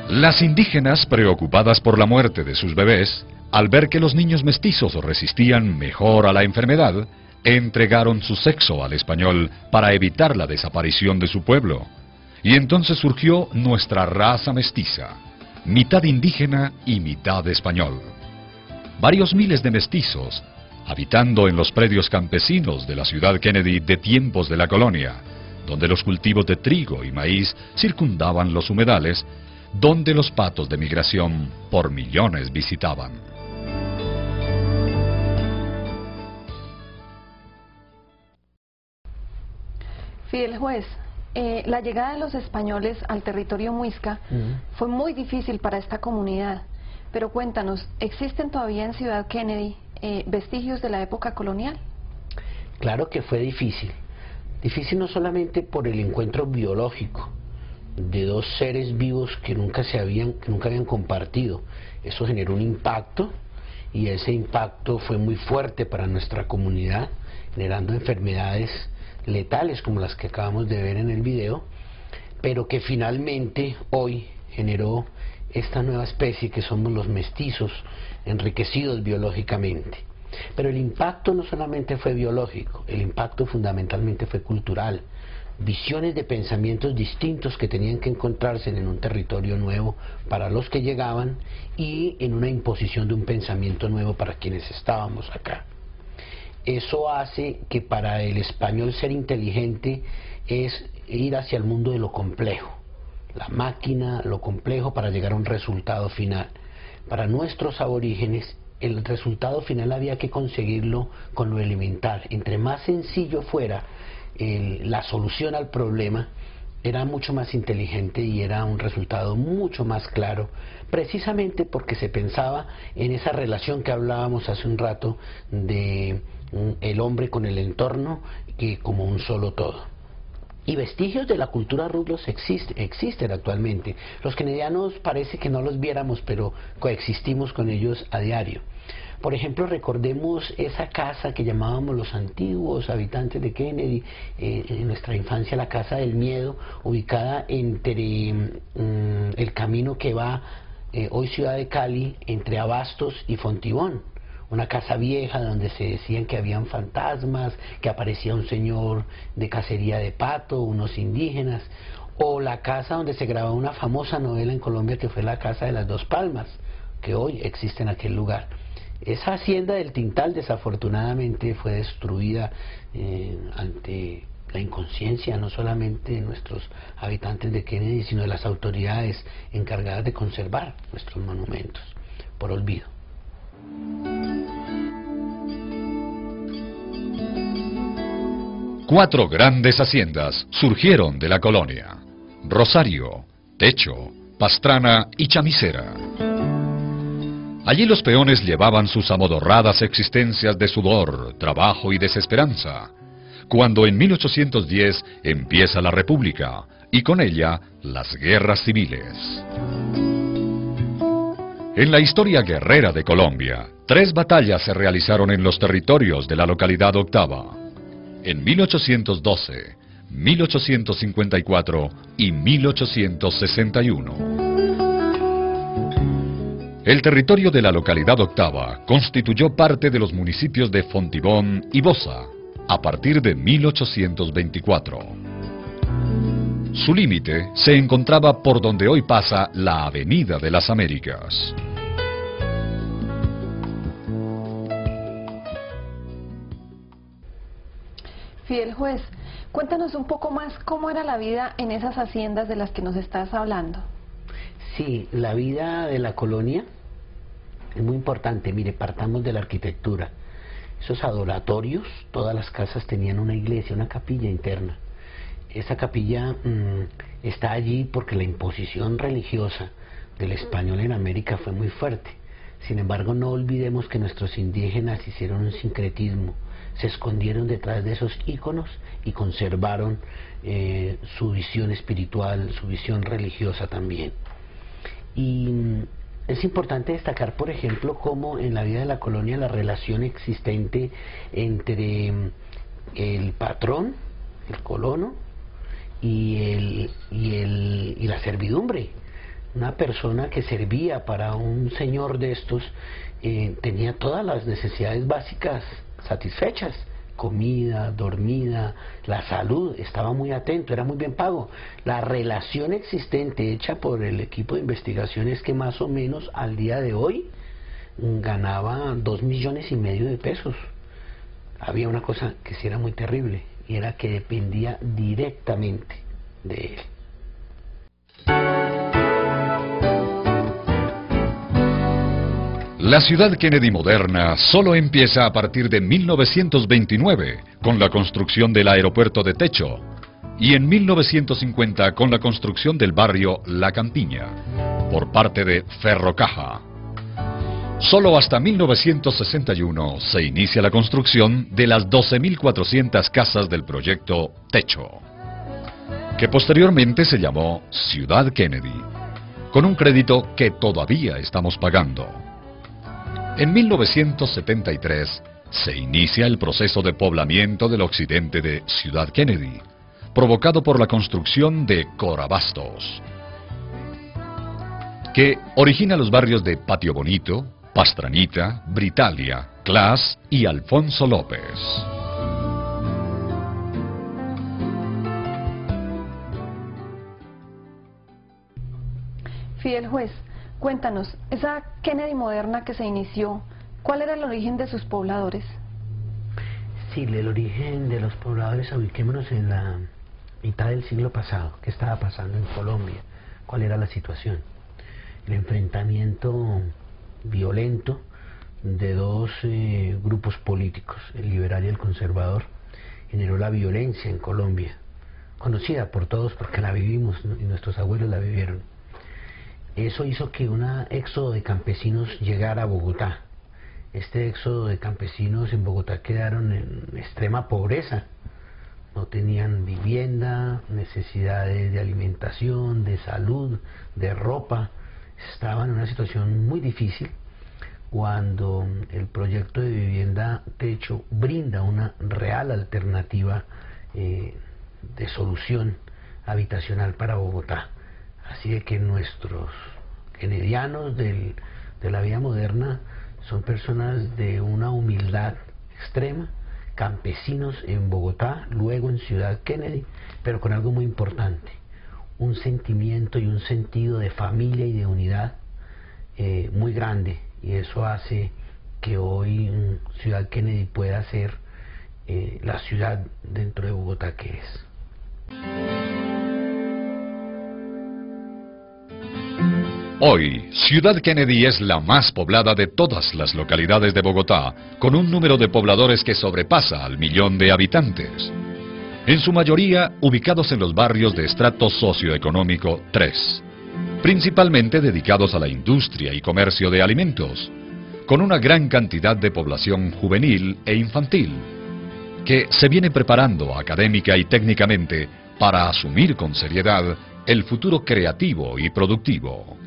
Las indígenas, preocupadas por la muerte de sus bebés, al ver que los niños mestizos resistían mejor a la enfermedad, entregaron su sexo al español para evitar la desaparición de su pueblo. Y entonces surgió nuestra raza mestiza, mitad indígena y mitad español. Varios miles de mestizos, habitando en los predios campesinos de la ciudad Kennedy de tiempos de la colonia, donde los cultivos de trigo y maíz circundaban los humedales, donde los patos de migración por millones visitaban. Fidel Juez, la llegada de los españoles al territorio muisca fue muy difícil para esta comunidad, pero cuéntanos, ¿existen todavía en Ciudad Kennedy vestigios de la época colonial? Claro que fue difícil. Difícil no solamente por el encuentro biológico de dos seres vivos que nunca habían compartido. Eso generó un impacto, y ese impacto fue muy fuerte para nuestra comunidad, generando enfermedades letales como las que acabamos de ver en el video, pero que finalmente hoy generó esta nueva especie que somos los mestizos, enriquecidos biológicamente. Pero el impacto no solamente fue biológico, el impacto fundamentalmente fue cultural. Visiones de pensamientos distintos que tenían que encontrarse en un territorio nuevo para los que llegaban, y en una imposición de un pensamiento nuevo para quienes estábamos acá. Eso hace que para el español ser inteligente es ir hacia el mundo de lo complejo, la máquina, lo complejo para llegar a un resultado final. Para nuestros aborígenes el resultado final había que conseguirlo con lo elemental. Entre más sencillo fuera la solución al problema, era mucho más inteligente y era un resultado mucho más claro, precisamente porque se pensaba en esa relación que hablábamos hace un rato de el hombre con el entorno, que como un solo todo. Y vestigios de la cultura ruglos existen actualmente. Los kennedianos parece que no los viéramos, pero coexistimos con ellos a diario. Por ejemplo, recordemos esa casa que llamábamos los antiguos habitantes de Kennedy, en nuestra infancia, la Casa del Miedo, ubicada entre el camino que va hoy Ciudad de Cali, entre Abastos y Fontibón. Una casa vieja donde se decían que habían fantasmas, que aparecía un señor de cacería de pato, unos indígenas. O la casa donde se grabó una famosa novela en Colombia, que fue la Casa de las Dos Palmas, que hoy existe en aquel lugar. Esa hacienda del Tintal desafortunadamente fue destruida ante la inconsciencia no solamente de nuestros habitantes de Kennedy, sino de las autoridades encargadas de conservar nuestros monumentos, por olvido. Cuatro grandes haciendas surgieron de la colonia: Rosario, Techo, Pastrana y Chamisera. Allí los peones llevaban sus amodorradas existencias de sudor, trabajo y desesperanza, cuando en 1810 empieza la República, y con ella las guerras civiles. En la historia guerrera de Colombia, 3 batallas se realizaron en los territorios de la localidad Octava, en 1812, 1854 y 1861. El territorio de la localidad Octava constituyó parte de los municipios de Fontibón y Bosa a partir de 1824. Su límite se encontraba por donde hoy pasa la Avenida de las Américas. Fidel Juez, cuéntanos un poco más cómo era la vida en esas haciendas de las que nos estás hablando. Sí, la vida de la colonia es muy importante. Mire, partamos de la arquitectura. Esos adoratorios, todas las casas tenían una iglesia, una capilla interna. Esa capilla está allí porque la imposición religiosa del español en América fue muy fuerte. Sin embargo, no olvidemos que nuestros indígenas hicieron un sincretismo, se escondieron detrás de esos íconos y conservaron su visión espiritual, su visión religiosa también. Y es importante destacar, por ejemplo, cómo en la vida de la colonia la relación existente entre el patrón, el colono, y la servidumbre. Una persona que servía para un señor de estos tenía todas las necesidades básicas satisfechas: comida, dormida, la salud, estaba muy atento, era muy bien pago. La relación existente hecha por el equipo de investigación es que más o menos al día de hoy ganaba 2,5 millones de pesos. Había una cosa que sí era muy terrible, y era que dependía directamente de él. La ciudad Kennedy moderna solo empieza a partir de 1929 con la construcción del aeropuerto de Techo y en 1950 con la construcción del barrio La Campiña por parte de Ferrocaja. Solo hasta 1961 se inicia la construcción de las 12.400 casas del proyecto Techo, que posteriormente se llamó Ciudad Kennedy, con un crédito que todavía estamos pagando. En 1973 se inicia el proceso de poblamiento del occidente de Ciudad Kennedy, provocado por la construcción de Corabastos, que origina los barrios de Patio Bonito, Pastranita, Britalia, Clas y Alfonso López. Fidel Juez, cuéntanos, esa Kennedy moderna que se inició, ¿cuál era el origen de sus pobladores? Sí, el origen de los pobladores, ubiquémonos en la mitad del siglo pasado. ¿Qué estaba pasando en Colombia? ¿Cuál era la situación? El enfrentamiento violento de dos grupos políticos, el liberal y el conservador, generó la violencia en Colombia, conocida por todos porque la vivimos, ¿no? Y nuestros abuelos la vivieron. Eso hizo que un éxodo de campesinos llegara a Bogotá. Este éxodo de campesinos en Bogotá quedaron en extrema pobreza. No tenían vivienda, necesidades de alimentación, de salud, de ropa. Estaban en una situación muy difícil cuando el proyecto de vivienda Techo brinda una real alternativa de solución habitacional para Bogotá. Así de que nuestros kennedianos de la vida moderna son personas de una humildad extrema, campesinos en Bogotá, luego en Ciudad Kennedy, pero con algo muy importante: un sentimiento y un sentido de familia y de unidad muy grande, y eso hace que hoy Ciudad Kennedy pueda ser la ciudad dentro de Bogotá que es. Hoy, Ciudad Kennedy es la más poblada de todas las localidades de Bogotá, con un número de pobladores que sobrepasa al 1.000.000 de habitantes, en su mayoría ubicados en los barrios de estrato socioeconómico 3, principalmente dedicados a la industria y comercio de alimentos, con una gran cantidad de población juvenil e infantil, que se viene preparando académica y técnicamente para asumir con seriedad el futuro creativo y productivo.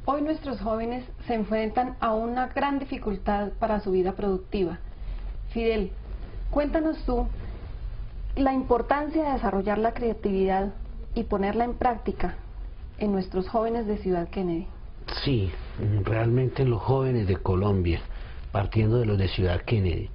Hoy nuestros jóvenes se enfrentan a una gran dificultad para su vida productiva. Fidel, cuéntanos tú la importancia de desarrollar la creatividad y ponerla en práctica en nuestros jóvenes de Ciudad Kennedy. Sí, realmente los jóvenes de Colombia, partiendo de los de Ciudad Kennedy,